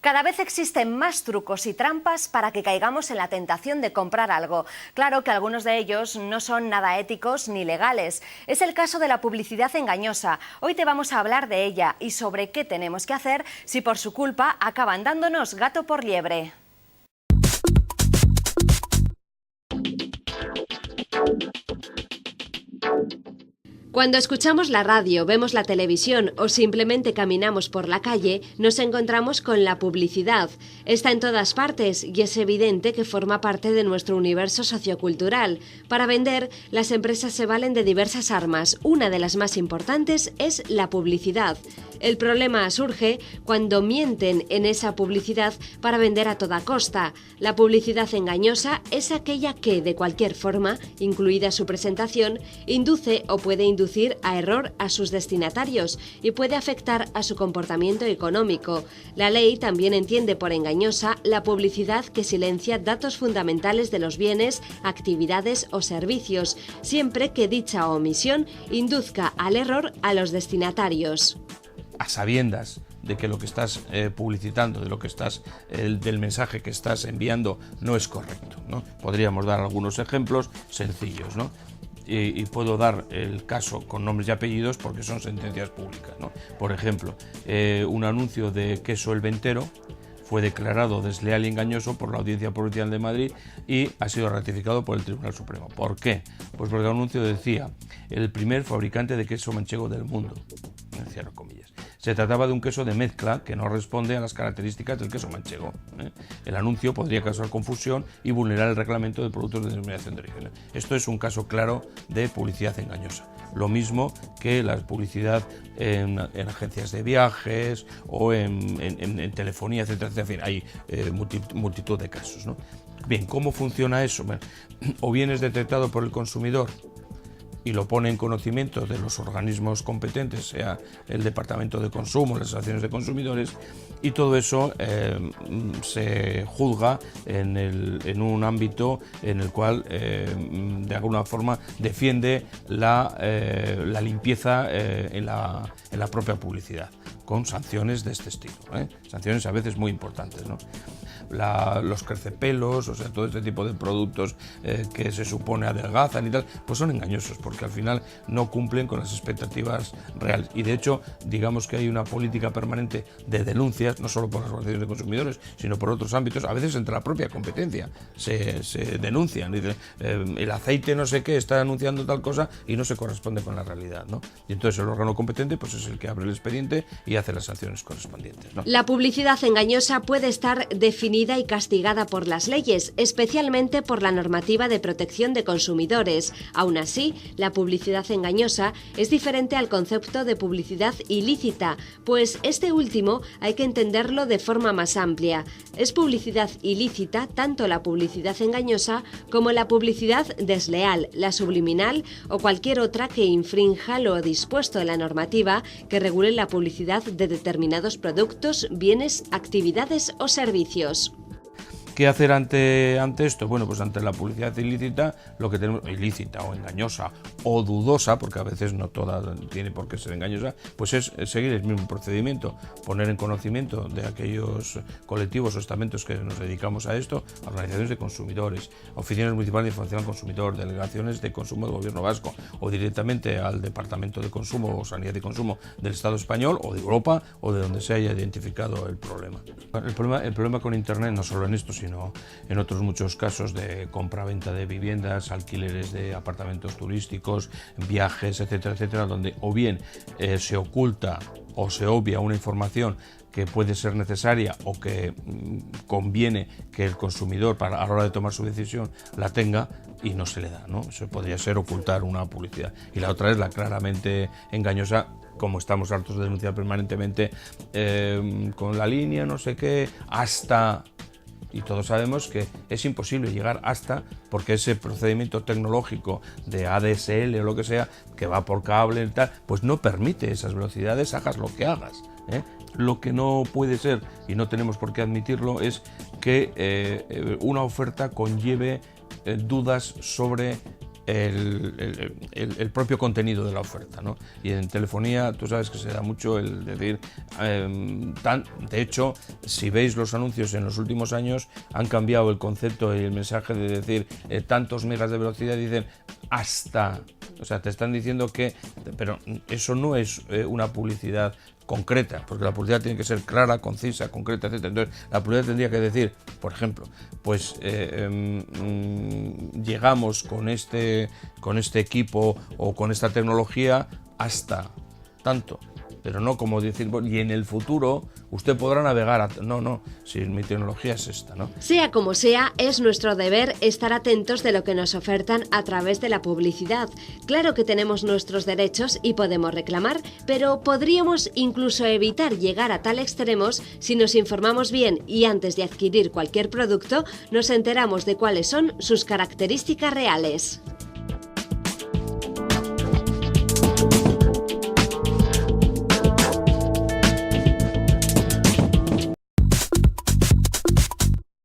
Cada vez existen más trucos y trampas para que caigamos en la tentación de comprar algo. Claro que algunos de ellos no son nada éticos ni legales. Es el caso de la publicidad engañosa. Hoy te vamos a hablar de ella y sobre qué tenemos que hacer si por su culpa acaban dándonos gato por liebre. Cuando escuchamos la radio, vemos la televisión o simplemente caminamos por la calle, nos encontramos con la publicidad. Está en todas partes y es evidente que forma parte de nuestro universo sociocultural. Para vender, las empresas se valen de diversas armas. Una de las más importantes es la publicidad. El problema surge cuando mienten en esa publicidad para vender a toda costa. La publicidad engañosa es aquella que, de cualquier forma, incluida su presentación, induce o puede inducir a error a sus destinatarios y puede afectar a su comportamiento económico. La ley también entiende por engañosa la publicidad que silencia datos fundamentales de los bienes, actividades o servicios, siempre que dicha omisión induzca al error a los destinatarios. A sabiendas de que lo que estás publicitando, de lo que estás, del mensaje que estás enviando no es correcto, ¿no? Podríamos dar algunos ejemplos sencillos, ¿no? Y puedo dar el caso con nombres y apellidos porque son sentencias públicas, ¿no? Por ejemplo, un anuncio de queso El Ventero fue declarado desleal y engañoso por la Audiencia Provincial de Madrid y ha sido ratificado por el Tribunal Supremo. ¿Por qué? Pues porque el anuncio decía: el primer fabricante de queso manchego del mundo, cierro comillas. Se trataba de un queso de mezcla que no responde a las características del queso manchego. El anuncio podría causar confusión y vulnerar el reglamento de productos de denominación de origen. Esto es un caso claro de publicidad engañosa. Lo mismo que la publicidad en agencias de viajes o en telefonía, etcétera, etcétera. En fin, hay multitud de casos, ¿no? Bien, ¿cómo funciona eso? Bueno, o bien es detectado por el consumidor y lo pone en conocimiento de los organismos competentes, sea el Departamento de Consumo, las asociaciones de consumidores, y todo eso se juzga en un ámbito en el cual de alguna forma defiende la limpieza en la propia publicidad, con sanciones de este estilo, sanciones a veces muy importantes, ¿no? Los crecepelos, o sea, todo este tipo de productos que se supone adelgazan y tal, pues son engañosos porque al final no cumplen con las expectativas reales. Y de hecho, digamos que hay una política permanente de denuncias, no solo por las organizaciones de consumidores, sino por otros ámbitos, a veces entre la propia competencia. Se denuncian, dicen, el aceite no sé qué está anunciando tal cosa y no se corresponde con la realidad, ¿no? Y entonces el órgano competente pues es el que abre el expediente y hace las sanciones correspondientes, ¿no? La publicidad engañosa puede estar definida y castigada por las leyes, especialmente por la normativa de protección de consumidores. Aún así, la publicidad engañosa es diferente al concepto de publicidad ilícita, pues este último hay que entenderlo de forma más amplia. Es publicidad ilícita tanto la publicidad engañosa como la publicidad desleal, la subliminal o cualquier otra que infrinja lo dispuesto en la normativa que regule la publicidad de determinados productos, bienes, actividades o servicios. ¿Qué hacer ante esto? Bueno, pues ante la publicidad ilícita, lo que tenemos, ilícita o engañosa o dudosa, porque a veces no toda tiene por qué ser engañosa, pues es seguir el mismo procedimiento, poner en conocimiento de aquellos colectivos o estamentos que nos dedicamos a esto, organizaciones de consumidores, oficinas municipales de información al consumidor, delegaciones de consumo del Gobierno vasco, o directamente al Departamento de Consumo o Sanidad de Consumo del Estado español o de Europa o de donde se haya identificado el problema. El problema con Internet, no solo en esto, sino en otros muchos casos de compra-venta de viviendas, alquileres de apartamentos turísticos, viajes, etcétera, etcétera, donde o bien se oculta o se obvia una información que puede ser necesaria o que conviene que el consumidor a la hora de tomar su decisión la tenga y no se le da, ¿no? Eso podría ser ocultar una publicidad. Y la otra es la claramente engañosa, como estamos hartos de denunciar permanentemente, con la línea no sé qué, hasta... Y todos sabemos que es imposible llegar hasta, porque ese procedimiento tecnológico de ADSL o lo que sea, que va por cable y tal, pues no permite esas velocidades, hagas lo que hagas, ¿eh? Lo que no puede ser, y no tenemos por qué admitirlo, es que una oferta conlleve dudas sobre el propio contenido de la oferta, ¿no? Y en telefonía tú sabes que se da mucho el decir, de hecho, si veis los anuncios en los últimos años han cambiado el concepto y el mensaje de decir tantos megas de velocidad, dicen hasta, o sea, te están diciendo que, pero eso no es una publicidad concreta, porque la publicidad tiene que ser clara, concisa, concreta, etc. Entonces, la publicidad tendría que decir, por ejemplo, pues llegamos con este equipo o con esta tecnología hasta tanto, pero no como decir, bueno, y en el futuro usted podrá navegar, no, si mi tecnología es esta, ¿no? Sea como sea, es nuestro deber estar atentos de lo que nos ofertan a través de la publicidad. Claro que tenemos nuestros derechos y podemos reclamar, pero podríamos incluso evitar llegar a tal extremos si nos informamos bien y antes de adquirir cualquier producto nos enteramos de cuáles son sus características reales.